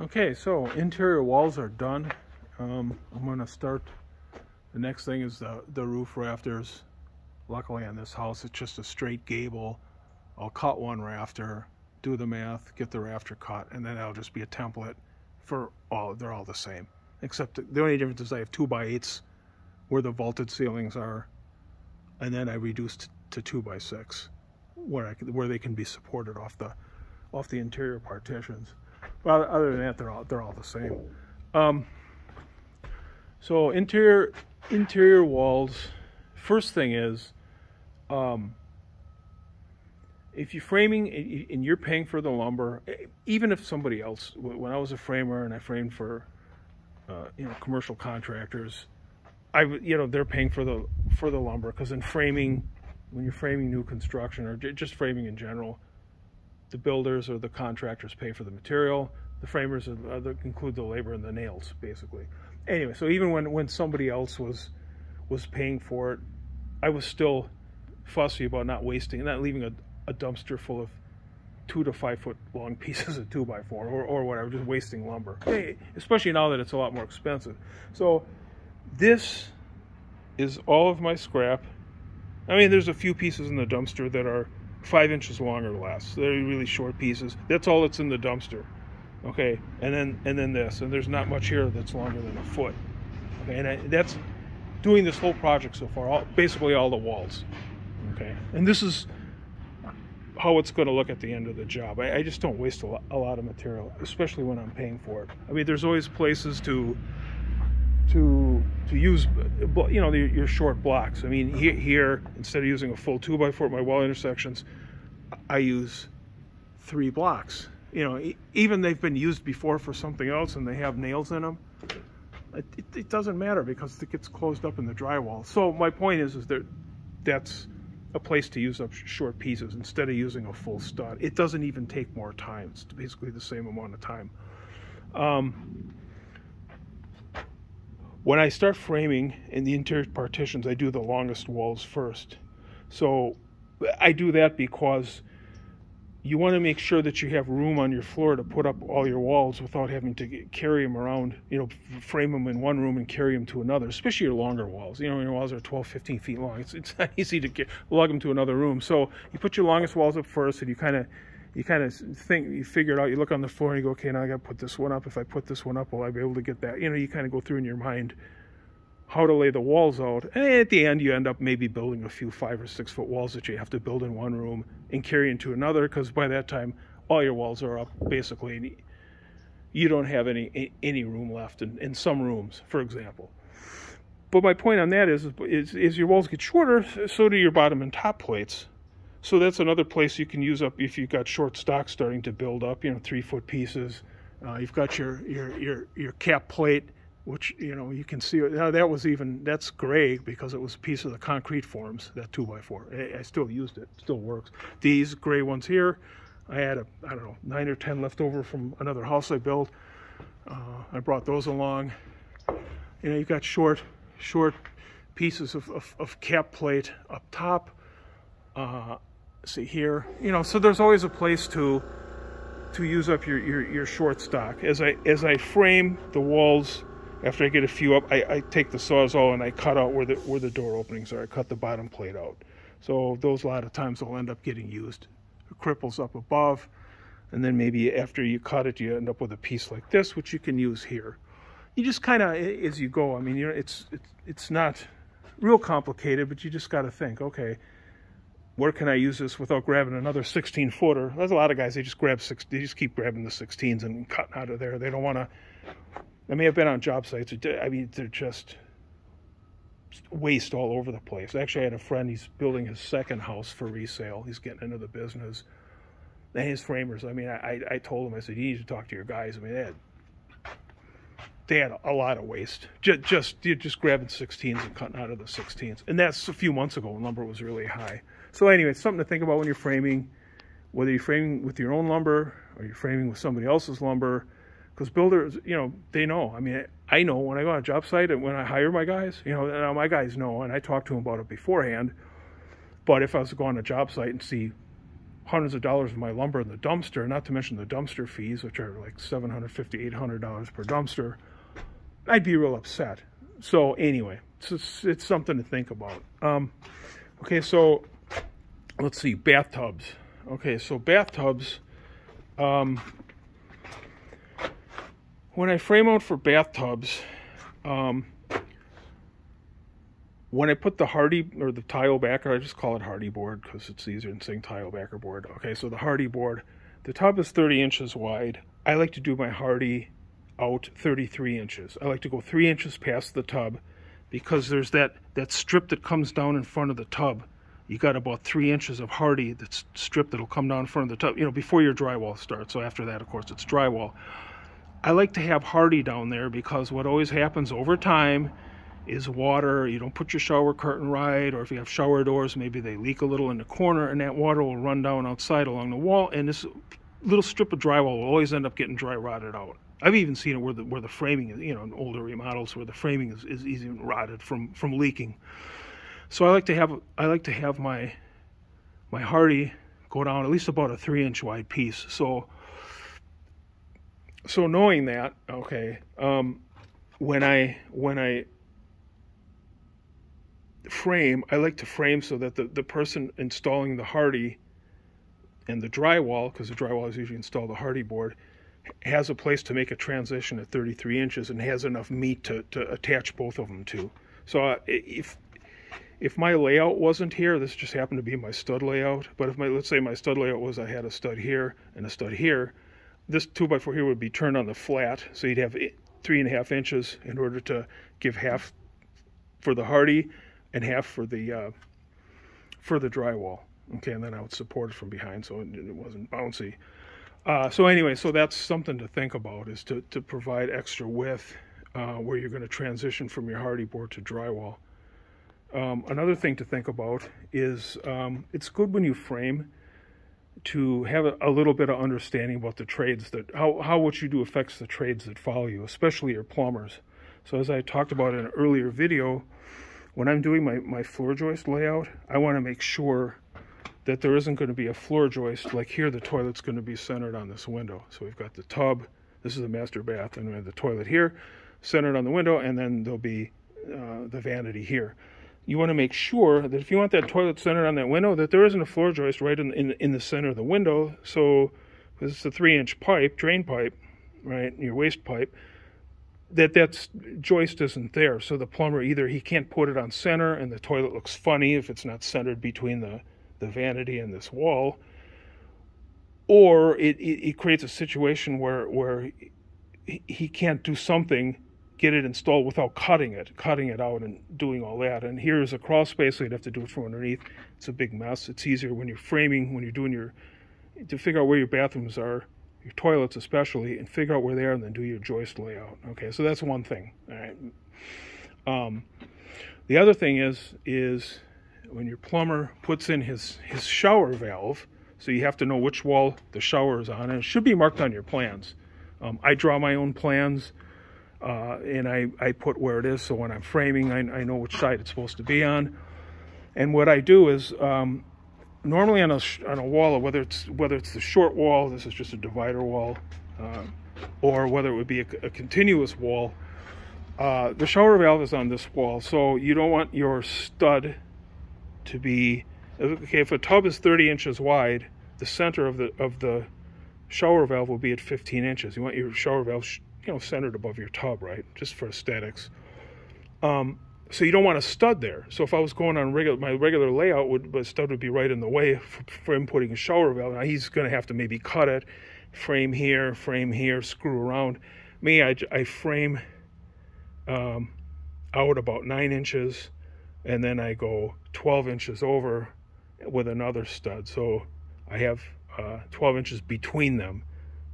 Okay, so interior walls are done. I'm going to start. The next thing is the roof rafters. Luckily on this house it's just a straight gable. I'll cut one rafter, do the math, get the rafter cut, and then that'll just be a template for all. They're all the same, except the only difference is I have 2x8s where the vaulted ceilings are, and then I reduced to 2x6 where they can be supported off the interior partitions. Well, other than that, they're all the same. So interior walls. First thing is, if you're framing and you're paying for the lumber, even if somebody else, when I was a framer and I framed for, commercial contractors, they're paying for the lumber, because in framing, when you're framing new construction or just framing in general, the builders or the contractors pay for the material. The framers include the labor and the nails, basically. Anyway, so even when somebody else was paying for it, I was still fussy about not leaving a dumpster full of 2 to 5 foot long pieces of 2x4 or whatever, just wasting lumber. Especially now that it's a lot more expensive. So this is all of my scrap. I mean, there's a few pieces in the dumpster that are 5 inches long or less. They're really short pieces. That's all that's in the dumpster. Okay, and then this, and there's not much here that's longer than a foot. Okay, and that's doing this whole project so far, basically all the walls. Okay, and this is how it's going to look at the end of the job. I just don't waste a lot of material, especially when I'm paying for it. I mean, there's always places to use, your short blocks. I mean, here instead of using a full 2x4 my wall intersections, I use 3 blocks. Even they've been used before for something else and they have nails in them. It doesn't matter because it gets closed up in the drywall. So my point is that's a place to use up short pieces instead of using a full stud. It doesn't even take more time. It's basically the same amount of time. When I start framing in the interior partitions, I do the longest walls first. So I do that because you want to make sure that you have room on your floor to put up all your walls without having to carry them around, frame them in one room and carry them to another, especially your longer walls. Your walls are 12, 15 feet long. It's not easy to lug them to another room. So you put your longest walls up first, and you kind of think, you figure it out, you look on the floor and you go, okay, now I got to put this one up. If I put this one up, will I be able to get that? You kind of go through in your mind how to lay the walls out. And at the end, you end up maybe building a few 5 or 6 foot walls that you have to build in one room and carry into another, because by that time, all your walls are up, basically, and you don't have any room left in some rooms, for example. But my point on that is your walls get shorter, so do your bottom and top plates. So that's another place you can use up if you've got short stock starting to build up, 3 foot pieces. You've got your cap plate, which, you can see, now that's gray because it was a piece of the concrete forms, that 2x4. I still used it, still works. These gray ones here, I had 9 or 10 left over from another house I built. I brought those along. You've got short pieces of cap plate up top. See here, so there's always a place to use up your short stock. As I frame the walls, after I get a few up, I take the Sawzall and I cut out where the door openings are. I cut the bottom plate out. So those a lot of times will end up getting used. It cripples up above, and then maybe after you cut it, you end up with a piece like this, which you can use here. You just kind of, as you go, I mean, it's not real complicated, but you just got to think, okay, where can I use this without grabbing another 16-footer? There's a lot of guys, they just keep grabbing the 16s and cutting out of there. They don't want to. I mean, I've been on job sites. I mean, they're just waste all over the place. Actually, I had a friend, he's building his second house for resale. He's getting into the business. And his framers, I mean, I told him, I said, you need to talk to your guys. I mean, they had a lot of waste. Just grabbing 16s and cutting out of the 16s. And that's a few months ago when lumber was really high. So anyway, it's something to think about when you're framing, whether you're framing with your own lumber or you're framing with somebody else's lumber. Because builders, they know. I mean, I know when I go on a job site and when I hire my guys, now my guys know, and I talk to them about it beforehand. But if I was to go on a job site and see hundreds of dollars of my lumber in the dumpster, not to mention the dumpster fees, which are like $750, $800 per dumpster, I'd be real upset. So anyway, it's something to think about. Okay, so let's see, bathtubs. Okay, so bathtubs, when I frame out for bathtubs, when I put the hardy or the tile backer, I just call it hardy board because it's easier than saying tile backer board. Okay, so the hardy board, the tub is 30 inches wide. I like to do my hardy out 33 inches. I like to go 3 inches past the tub because there's that strip that comes down in front of the tub. You got about 3 inches of hardy, that's strip that'll come down in front of the tub, you know, before your drywall starts. So after that, of course, it's drywall. I like to have hardy down there because what always happens over time is water. You don't put your shower curtain right, or if you have shower doors, maybe they leak a little in the corner, and that water will run down outside along the wall, and this little strip of drywall will always end up getting dry rotted out. I've even seen it where the framing is, you know, in older remodels where the framing is even rotted from leaking. So I like to have my hardy go down at least about a 3-inch wide piece. So knowing that, okay, when I frame, I like to frame so that the person installing the hardy and the drywall, because the drywall is usually installed the hardy board, has a place to make a transition at 33 inches and has enough meat to attach both of them to. So if my layout wasn't here, this just happened to be my stud layout, but if let's say my stud layout was I had a stud here and a stud here, this 2x4 here would be turned on the flat, so you'd have 3.5 inches in order to give half for the hardy and half for the drywall. Okay, and then I would support it from behind so it wasn't bouncy. So anyway, so that's something to think about, is to provide extra width where you're going to transition from your hardy board to drywall. Another thing to think about is it's good when you frame to have a little bit of understanding about the trades, that how what you do affects the trades that follow you, especially your plumbers. So as I talked about in an earlier video, when I'm doing my floor joist layout, I want to make sure that there isn't going to be a floor joist. Like here, the toilet's going to be centered on this window. So we've got the tub, this is the master bath, and we have the toilet here, centered on the window, and then there'll be the vanity here. You want to make sure that if you want that toilet centered on that window, that there isn't a floor joist right in the center of the window. So, because it's a 3-inch pipe, drain pipe, right, your waste pipe, that joist isn't there. So the plumber, either he can't put it on center and the toilet looks funny if it's not centered between the vanity and this wall, or it creates a situation where he can't do something, get it installed without cutting it out and doing all that. And here's a crawl space, so you'd have to do it from underneath. It's a big mess. It's easier when you're framing, when you're doing to figure out where your bathrooms are, your toilets especially, and figure out where they are, and then do your joist layout. Okay, so that's one thing. All right. The other thing is when your plumber puts in his shower valve, so you have to know which wall the shower is on, and it should be marked on your plans. I draw my own plans, and I put where it is, so when I'm framing, I know which side it's supposed to be on. And what I do is, normally on a wall, whether it's the short wall, this is just a divider wall, or whether it would be a continuous wall, the shower valve is on this wall, so you don't want your stud to be, okay, if a tub is 30 inches wide, the center of the shower valve will be at 15 inches. You want your shower valve, centered above your tub, right? Just for aesthetics. So you don't want a stud there. So if I was going on my regular layout, the stud would be right in the way for him putting a shower valve. Now he's going to have to maybe cut it, frame here, screw around. Me, I frame out about 9 inches, and then I go 12 inches over with another stud. So I have 12 inches between them.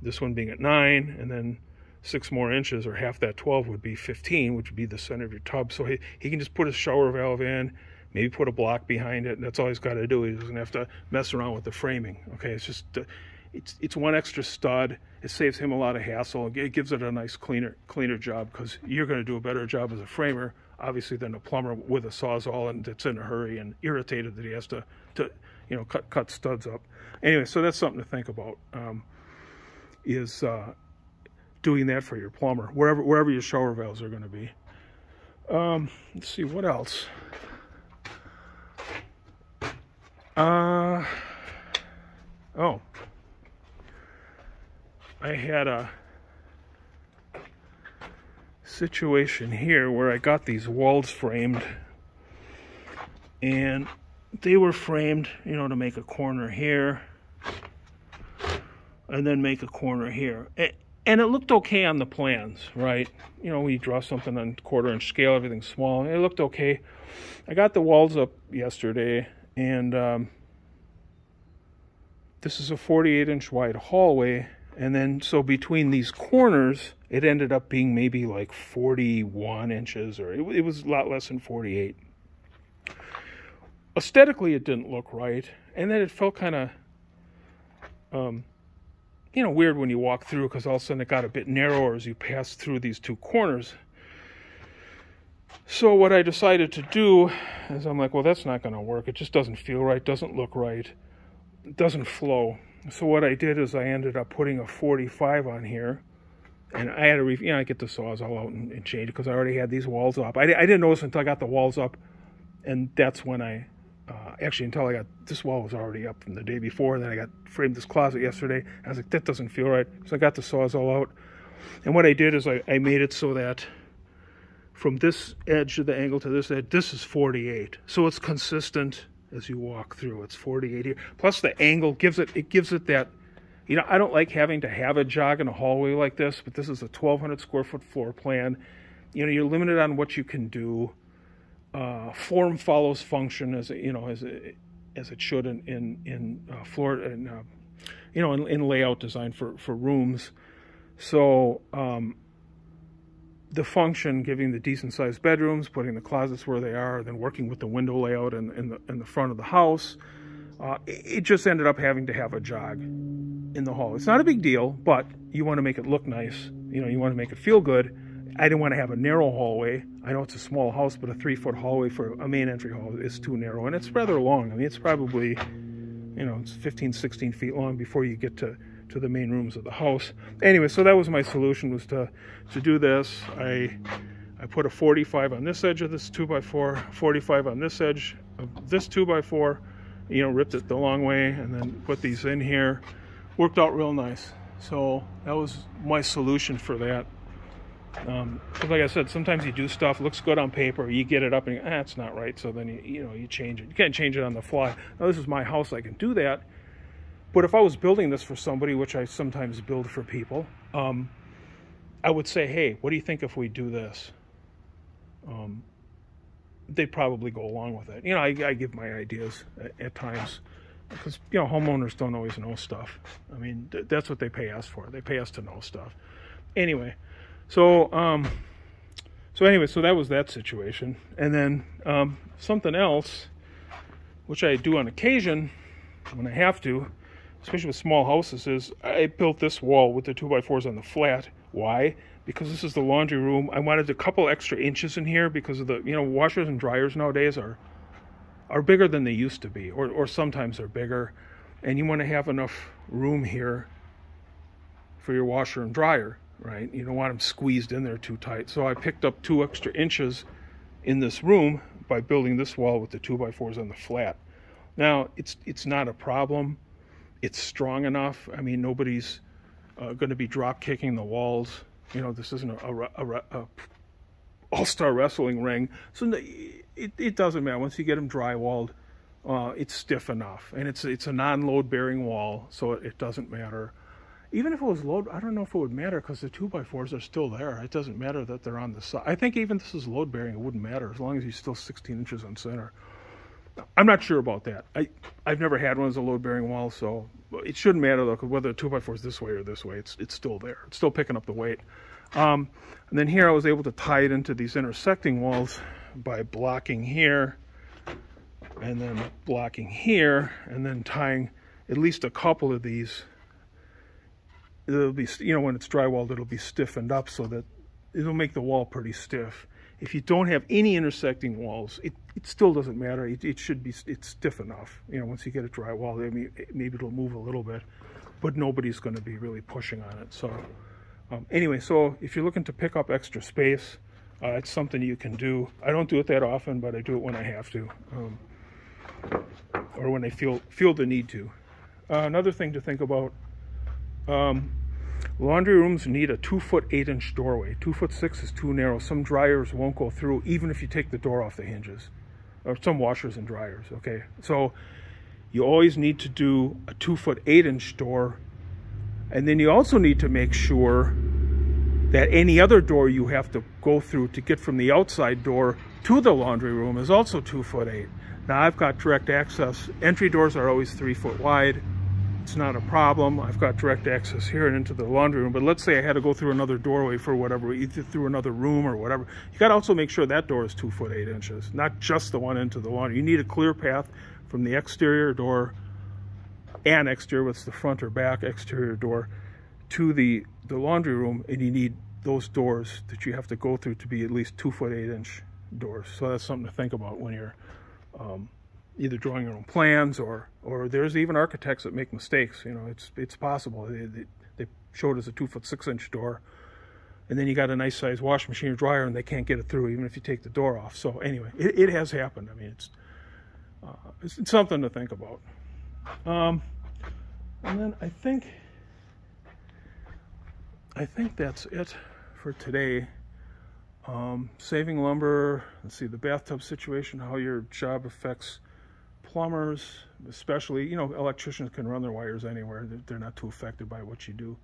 This one being at 9, and then 6 more inches, or half that 12 would be 15, which would be the center of your tub. So he can just put his shower valve in, maybe put a block behind it, and that's all he's got to do. He doesn't have to mess around with the framing. Okay, it's just it's one extra stud. It saves him a lot of hassle. It gives it a nice cleaner job, because you're going to do a better job as a framer, obviously, than a plumber with a sawzall and that's in a hurry and irritated that he has to you know, cut studs up. Anyway, so that's something to think about, is doing that for your plumber, wherever your shower valves are going to be. Let's see, what else? Oh, I had a situation here where I got these walls framed, and they were framed, you know, to make a corner here and then make a corner here. And it looked okay on the plans, right? You know, we draw something on 1/4-inch scale, everything's small. It looked okay. I got the walls up yesterday, and this is a 48-inch wide hallway. And then, so between these corners, it ended up being maybe like 41 inches, or it was a lot less than 48. Aesthetically, it didn't look right. And then it felt kind of, you know, weird when you walk through, because all of a sudden it got a bit narrower as you pass through these two corners. So what I decided to do is, I'm like, well, that's not going to work. It just doesn't feel right, doesn't look right, it doesn't flow. So what I did is I ended up putting a 45 on here, and I had to, you know, I get the Sawzall out and change it, because I already had these walls up. I didn't notice until I got the walls up, and that's when I, actually until I got, this wall was already up from the day before, and then I got framed this closet yesterday, and I was like, that doesn't feel right. So I got the Sawzall out, and what I did is I made it so that from this edge of the angle to this edge, this is 48. So it's consistent as you walk through. It's 48 here. Plus the angle gives it that, you know, I don't like having to have a jog in a hallway like this, but this is a 1,200 square foot floor plan. You know, you're limited on what you can do. Form follows function, as you know, as it should in floor and you know, in layout design for rooms. So the function, giving the decent sized bedrooms, putting the closets where they are, then working with the window layout in the front of the house. It just ended up having to have a jog in the hall. It's not a big deal, but you want to make it look nice. You know, you want to make it feel good. I didn't want to have a narrow hallway. I know it's a small house, but a 3-foot hallway for a main entry hall is too narrow, and it's rather long. I mean, it's probably, you know, it's 15, 16 feet long before you get to the main rooms of the house. Anyway, so that was my solution, was to do this. I put a 45 on this edge of this 2x4, 45 on this edge of this 2x4, you know, ripped it the long way, and then put these in here. Worked out real nice. So that was my solution for that. Because like I said, sometimes you do stuff, looks good on paper, you get it up and it's not right, so then you change it. You can't change it on the fly. Now this is my house, I can do that. But if I was building this for somebody, which I sometimes build for people, I would say, hey, what do you think if we do this? They'd probably go along with it. You know, I give my ideas at times, because, you know, homeowners don't always know stuff. I mean, that's what they pay us for. They pay us to know stuff. Anyway, so that was that situation. And then something else, which I do on occasion when I have to, especially with small houses, is I built this wall with the 2x4s on the flat. Why? Because this is the laundry room. I wanted a couple extra inches in here because of the, you know, washers and dryers nowadays are bigger than they used to be, or sometimes they're bigger, and you want to have enough room here for your washer and dryer, right? You don't want them squeezed in there too tight. So I picked up 2 extra inches in this room by building this wall with the 2x4s on the flat. Now, it's not a problem. It's strong enough. I mean, nobody's going to be drop kicking the walls. You know, this isn't a all-star wrestling ring. So it doesn't matter. Once you get them drywalled, it's stiff enough. And it's a non-load bearing wall, so it doesn't matter. Even if it was load, I don't know if it would matter, because the 2x4s are still there. It doesn't matter that they're on the side. I think even if this is load bearing, it wouldn't matter, as long as you're still 16 inches on center. I'm not sure about that. I've never had one as a load-bearing wall, so it shouldn't matter, though, because whether the 2x4 is this way or this way, it's still there. It's still picking up the weight. And then here I was able to tie it into these intersecting walls by blocking here, and then blocking here, and then tying at least a couple of these. It'll be, you know, when it's drywalled, it'll be stiffened up so that it'll make the wall pretty stiff. if you don't have any intersecting walls, it still doesn't matter. It should be, it's stiff enough. You know, once you get it drywall, maybe it'll move a little bit, but nobody's going to be really pushing on it. So anyway, so if you're looking to pick up extra space, it's something you can do. I don't do it that often, but I do it when I have to, or when I feel the need to. Another thing to think about, laundry rooms need a 2-foot 8-inch doorway. 2'6" is too narrow. Some dryers won't go through even if you take the door off the hinges, or some washers and dryers. Okay, so you always need to do a 2-foot 8-inch door, and then you also need to make sure that any other door you have to go through to get from the outside door to the laundry room is also 2'8". Now I've got direct access. Entry doors are always 3 foot wide. It's not a problem. I've got direct access here and into the laundry room, but let's say I had to go through another doorway for whatever, either through another room or whatever. You got to also make sure that door is 2 foot 8 inches, not just the one into the laundry. You need a clear path from the exterior door and exterior, what's the front or back exterior door, to the laundry room, and you need those doors that you have to go through to be at least 2 foot 8 inch doors. So that's something to think about when you're either drawing your own plans, or there's even architects that make mistakes. You know, it's possible. They showed us a 2 foot 6 inch door, and then you got a nice size washing machine or dryer and they can't get it through even if you take the door off. So anyway, it has happened. I mean, it's something to think about. And then I think that's it for today. Saving lumber, let's see, the bathtub situation, how your job affects plumbers, especially, you know, electricians can run their wires anywhere. They're not too affected by what you do.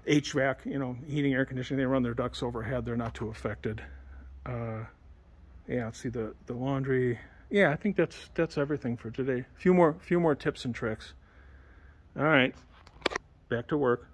HVAC, you know, heating, air conditioning, they run their ducts overhead. They're not too affected. Yeah, let's see, the laundry. Yeah, I think that's everything for today. A few more tips and tricks. All right, back to work.